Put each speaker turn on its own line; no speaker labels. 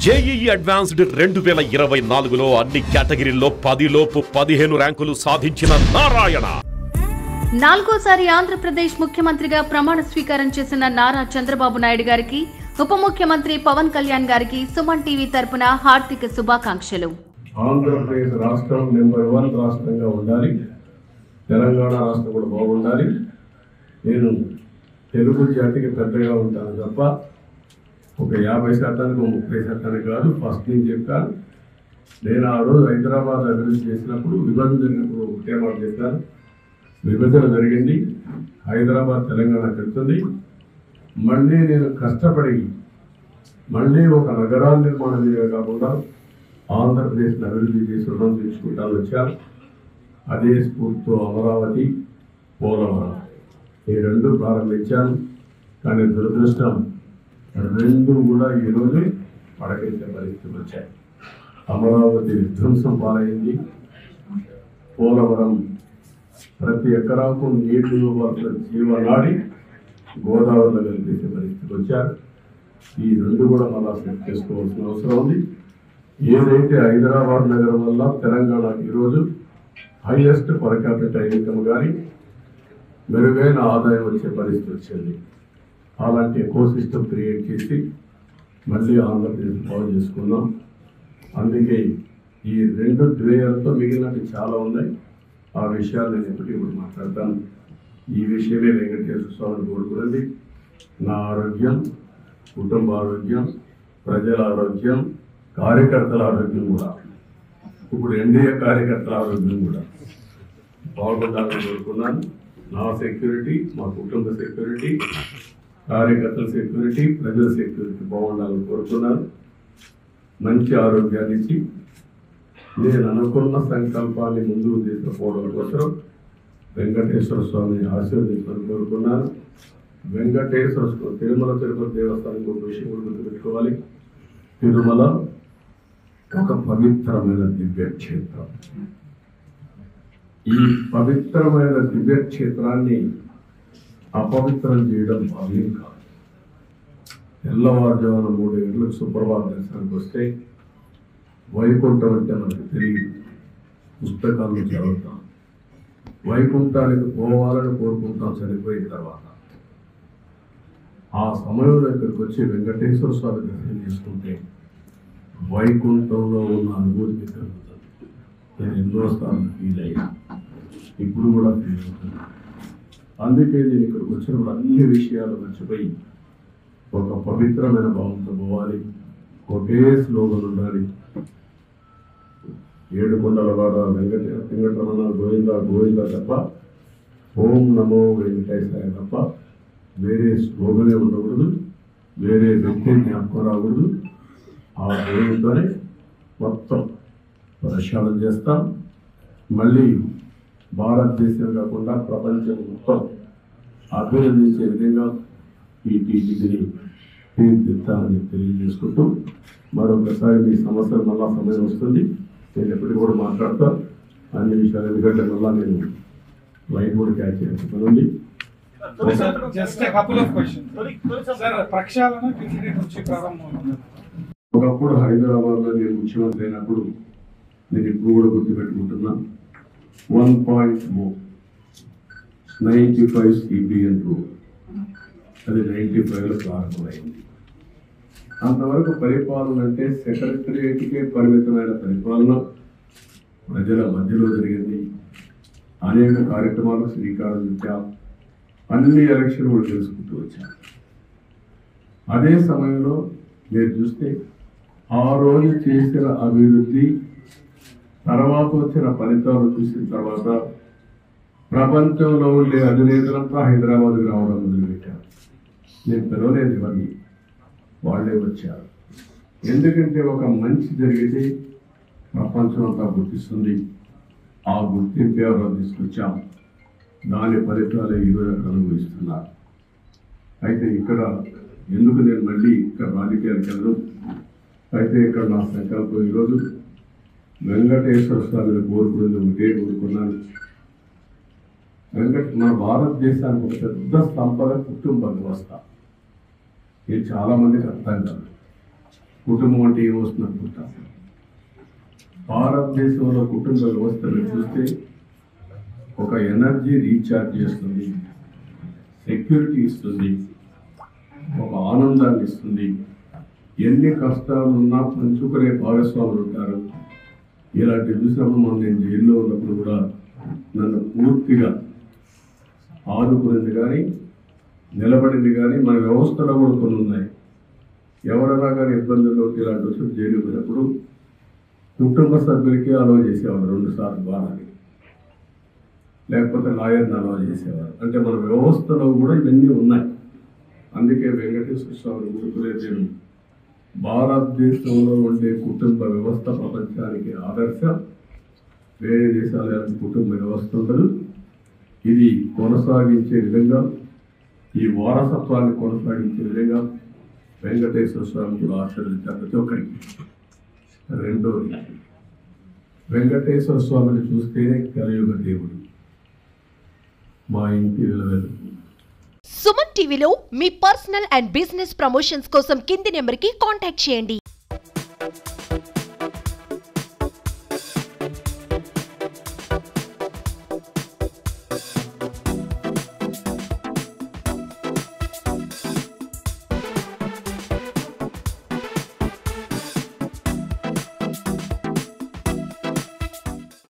JEE advanced 2024లో అన్ని కేటగిరీల్లో 10లోపు 15 ర్యాంకులు సాధించిన నారాయణ.
నాలుగోసారి ఆంధ్రప్రదేశ్ ముఖ్యమంత్రిగా ప్రమాణ స్వీకారం చేసిన నారా చంద్రబాబు నాయుడు గారికి, ఉప ముఖ్యమంత్రి పవన్ కళ్యాణ్ గారికి సుమన్ టీవీ తరపున హార్దిక శుభాకాంక్షలు.
ఆంధ్రప్రదేశ్ రాష్ట్రం నెంబర్ 1 రాష్ట్రంగా ఉండాలి, తెలంగాణ రాష్ట్రం కూడా బాగుండాలి. నేను తెలుగు జాతికి పెద్దగా ఉంటాను తప్ప ఒక 50% 30% కాదు. ఫస్ట్ నేను చెప్పాను, నేను ఆ రోజు హైదరాబాద్ అభివృద్ధి చేసినప్పుడు విభజన జరిగినప్పుడు ఒకటే మాట చేశాను, విభజన జరిగింది, హైదరాబాద్ తెలంగాణ కడుతుంది. మళ్ళీ నేను కష్టపడి మళ్ళీ ఒక నగరాల నిర్మాణం కాకుండా ఆంధ్రప్రదేశ్ని అభివృద్ధి చేసి రుణం తెచ్చుకుంటాను వచ్చాను. అదే స్ఫూర్తితో అమరావతి, పోలవరం ఈ 2 ప్రారంభించాను. కానీ దురదృష్టం 2 కూడా ఈరోజు పడకెత్తే పరిస్థితి వచ్చాయి. అమరావతి విధ్వంసం పాలైంది, పోలవరం ప్రతి ఎకరాకు నీళ్లు వల్ల జీవనాడి గోదావరిలో కలిపేసే పరిస్థితికి వచ్చారు. ఈ 2 కూడా మళ్ళా సెట్ చేసుకోవాల్సిన అవసరం ఉంది. ఏదైతే హైదరాబాద్ నగరం వల్ల తెలంగాణకు ఈరోజు హైయెస్ట్ పర్ క్యాపిటల్ ఇన్కమ్ కానీ మెరుగైన ఆదాయం వచ్చే పరిస్థితి వచ్చింది. అలాంటి ఎకో సిస్టమ్ క్రియేట్ చేసి మళ్ళీ ఆంధ్రప్రదేశ్ బాగు చేసుకుందాం. అందుకే ఈ 2 ధ్యేయాలతో మిగిలినవి చాలా ఉన్నాయి. ఆ విషయాలు నేను ఎప్పటికీ మాట్లాడతాను. ఈ విషయమే వెంకటేశ్వర స్వామిని కోరుకున్నది. నా ఆరోగ్యం, కుటుంబ ఆరోగ్యం, ప్రజల ఆరోగ్యం, కార్యకర్తల ఆరోగ్యం కూడా, ఇప్పుడు ఎన్డీఏ కార్యకర్తల ఆరోగ్యం కూడా బాగుండాలని కోరుకున్నాను. నా సెక్యూరిటీ, మా కుటుంబ సెక్యూరిటీ, కార్యకర్తల సెక్యూరిటీ, ప్రజల సెక్యూరిటీ బాగుండాలని కోరుకున్నాను. మంచి ఆరోగ్యాన్ని ఇచ్చి నేను అనుకున్న సంకల్పాన్ని ముందుకు తీసుకుపోవడం కోసం వెంకటేశ్వర స్వామిని ఆశీర్వదించాలని కోరుకున్నాను. వెంకటేశ్వర స్వామి తిరుమల తిరుపతి దేవస్థానానికి ఒక విషయం కూడా గుర్తుపెట్టుకోవాలి. తిరుమల ఒక పవిత్రమైన దివ్యక్షేత్రం. ఈ పవిత్రమైన దివ్యక్షేత్రాన్ని అపవిత్రం చేయడం భావ్యం కాదు. తెల్లవారుజామున 3 గంటలకు సుప్రభాత దర్శనానికి వస్తే వైకుంఠం అంటే మనకు తెలియదు, పుస్తకాలను చదువుతాం. వైకుంఠానికి పోవాలని కోరుకుంటాం చనిపోయిన తర్వాత. ఆ సమయంలో ఇక్కడికి వచ్చి వెంకటేశ్వర స్వామి దర్శనం చేసుకుంటే వైకుంఠంలో ఉన్న అనుభూతి కలుగుతుంది. నేను ఎన్నోసార్లు ఫీల్ అయ్యా, ఇప్పుడు కూడా ఫీల్ అవుతుంది. అందుకే నేను ఇక్కడికి వచ్చినప్పుడు అన్ని విషయాలు మర్చిపోయి ఒక పవిత్రమైన భావంతో పోవాలి. ఒకే స్లోగన్ ఉండాలి, ఏడుకొండలవాడ వెంకటరమణ గోవింద గోవింద తప్ప, ఓం నమో వెంకటేశాయ తప్ప వేరే స్లోగనే ఉండకూడదు, వేరే వ్యక్తి జ్ఞాపకం రాకూడదు. ఆ గోవిందతోనే మొత్తం ప్రక్షాళన చేస్తాం. మళ్ళీ భారతదేశం కాకుండా ప్రపంచం మొత్తం అభినందించే విధంగా ఈ టీవీని తీర్చిదిద్దాలని తెలియజేసుకుంటూ మరొకసారి మీ సమస్యలు మళ్ళా సమయం వస్తుంది. నేను ఎప్పటికీ కూడా మాట్లాడతా అన్ని విషయాలు, ఎందుకంటే మళ్ళా నేను లైట్ కూడా క్యాచ్ చేయాల్సి. ఒకప్పుడు హైదరాబాద్లో నేను ముఖ్యమంత్రి అయినప్పుడు నేను ఇప్పుడు కూడా గుర్తుపెట్టుకుంటున్నా, 1.95 CBN రూల్, అది 95లో ప్రారంభమైంది. అంతవరకు పరిపాలన అంటే సెక్రటరియేట్కే పరిమితమైన పరిపాలన ప్రజల మధ్యలో జరిగింది. అనేక కార్యక్రమాలకు శ్రీకారం చుట్టాం, అన్ని ఎలక్షన్లు కూడా తెలుసుకుంటూ వచ్చాం. అదే సమయంలో మీరు చూస్తే ఆ రోజు చేసిన అభివృద్ధి తర్వాత వచ్చిన ఫలితాలు చూసిన తర్వాత ప్రపంచంలో ఉండే అధినేతలంతా హైదరాబాద్కి రావడం మొదలుపెట్టారు. నేను పిలవలేదు ఇవన్నీ, వాళ్ళే వచ్చారు. ఎందుకంటే ఒక మంచి జరిగితే ప్రపంచం అంతా గుర్తిస్తుంది. ఆ గుర్తింపు ఎవరో తీసుకొచ్చాం, దాని ఫలితాలు ఈరోజు అనుభవిస్తున్నారు. అయితే ఇక్కడ ఎందుకు నేను మళ్ళీ ఇక్కడ రాజకీయాలకు వెళ్ళను, అయితే ఇక్కడ నా సంకల్పం ఈరోజు వెంకటేశ్వర స్వామిని కోరుకునేది ఒకటే కోరుకున్నాను. మన భారతదేశానికి ఒక పెద్ద సంపద కుటుంబ వ్యవస్థ. ఇది చాలామందికి అర్థం కాదు. కుటుంబం అంటే ఏమొస్తుంది అనుకుంటాం. భారతదేశంలో కుటుంబ వ్యవస్థను చూస్తే ఒక ఎనర్జీ రీఛార్జ్ చేస్తుంది, సెక్యూరిటీ ఇస్తుంది, ఒక ఆనందాన్ని ఇస్తుంది. ఎన్ని కష్టాలు ఉన్నా పంచుకునే భాగస్వాములు ఉంటారు. ఇలాంటి చూసినప్పుడు నేను జైల్లో ఉన్నప్పుడు కూడా నన్ను పూర్తిగా ఆదుకునేది కానీ నిలబడింది కానీ మన వ్యవస్థలో కూడా కొన్ని ఉన్నాయి. ఎవరైనా కానీ ఇబ్బందులు ఇలాంటి వచ్చి జైలు పోయినప్పుడు కుటుంబ సభ్యులకి అలవ చేసేవారు 2 సార్లు బాగాలి, లేకపోతే లాయర్ని అలవ చేసేవారు. అంటే మన వ్యవస్థలో కూడా ఇవన్నీ ఉన్నాయి. అందుకే వెంకటేశ్వర స్వామి గురుకులే నేను భారతదేశంలో ఉండే కుటుంబ వ్యవస్థ ప్రపంచానికి ఆదర్శం. వేరే దేశాల కుటుంబ వ్యవస్థ ఉండదు. ఇది కొనసాగించే విధంగా, ఈ వారసత్వాన్ని కొనసాగించే విధంగా వెంకటేశ్వర స్వామి కూడా ఆశీర్వదించారు ప్రతి ఒక్కరికి. రెండోది, వెంకటేశ్వర స్వామిని చూస్తేనే కలియుగ దేవుడు, మా ఇంటి విలువలు.
సుమన్ టీవీలో మీ పర్సనల్ అండ్ బిజినెస్ ప్రమోషన్స్ కోసం కింది నెంబర్కి కాంటాక్ట్ చేయండి.